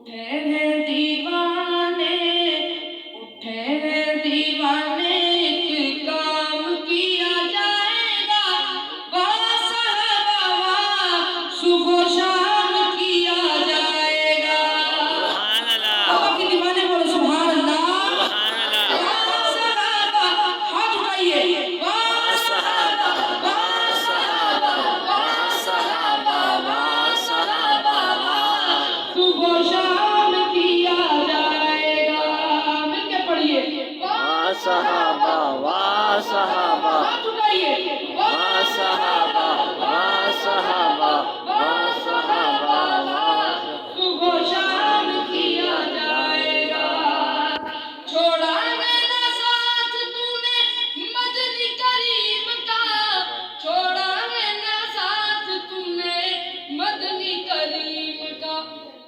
اٹھے ہیں دیوانے، اٹھے ہیں دیوانے، ایک کام کیا جائے گا، واہ صحابہ واہ، صبح و شام کیا جائے گا۔ سبحان اللہ، آقا کے دیوانے بولو سبحان اللہ۔ سبحان اللہ، واہ صحابہ، ہاتھ اٹھائیے، واہ صحابہ، واہ صحابہ، واہ صحابہ، واہ صحابہ، واہ، صبح و شام کیا جائے گا۔ مل کے پڑھیے، واہ صحابہ، واہ صحابہ، ہاتھ اٹھائیے، واہ صحابہ، واہ صحابہ، واہ صحابہ، واہ صبح و شام کیا جائے گا۔ چھوڑا ہے نہ ساتھ تو نے مدنی کریم کا، چھوڑا ہے نہ ساتھ تو نے مدنی کریم کا،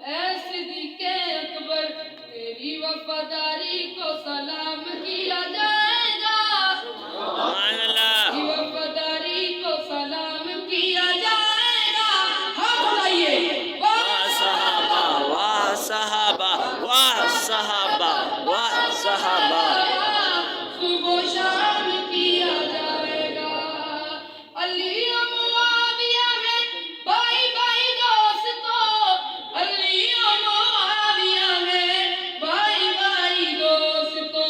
اے صدیق اکبر تیری وفاداری کو سلام کیا جائے گا، سبحان اللہ، تیری وفاداری کو سلام کیا جائے گا۔ ہاتھ اٹھائیے، واہ صحابہ، واہ صحابہ، واہ صحابہ، واہ صحابہ، صبح و شام کیا جائے گا۔ علی و معاویہ ہیں بھائی بھائی دوستو، علی و معاویہ ہیں بھائی بھائی دوستو،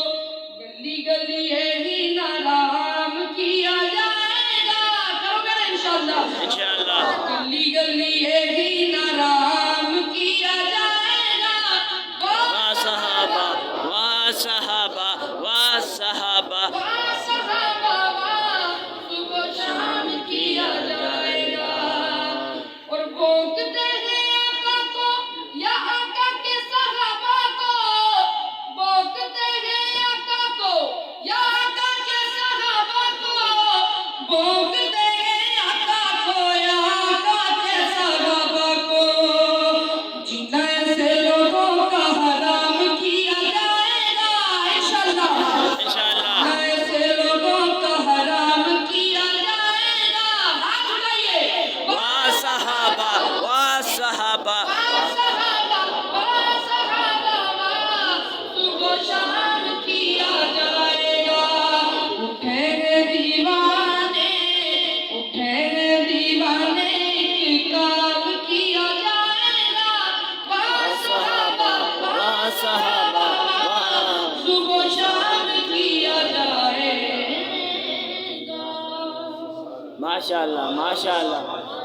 گلی گلی یہی نعرہ عام کیا جائے گا۔ کرو گے نا انشاءاللہ؟ انشاءاللہ، گلی گلی یہی نعرہ عام کیا جائے گا۔ واہ صحابہ، واہ صحابہ، واہ صحابہ، واہ صحابہ واہ، صبح و شام کیا جائے گا۔ اور بھونکتے ہیں آقا کو یا آقا کے صحابہ کو، بھونکتے ہیں آقا کو یا آقا کے صحابہ کو، بھونکتے ہیں آقا کو یا آقا کے صحابہ کو، جینا ایسے لوگوں کا حرام کیا جائے گا انشاءاللہ۔ انشاءاللہ، ایسے لوگوں کا حرام کیا جائے گا۔ ہاتھ اٹھائیے، واہ صحابہ، واہ صحابہ، واہ صحابہ، واہ صحابہ، واہ، صبح و شام کیا جائے گا۔ اٹھے ہیں دیوانے، اٹھے ہیں دیوانے، ایک کام کیا جائے گا، واہ صحابہ، واہ صحابہ، واہ صبح و شام کیا جائے گا۔ ماشاءاللہ، ماشاءاللہ۔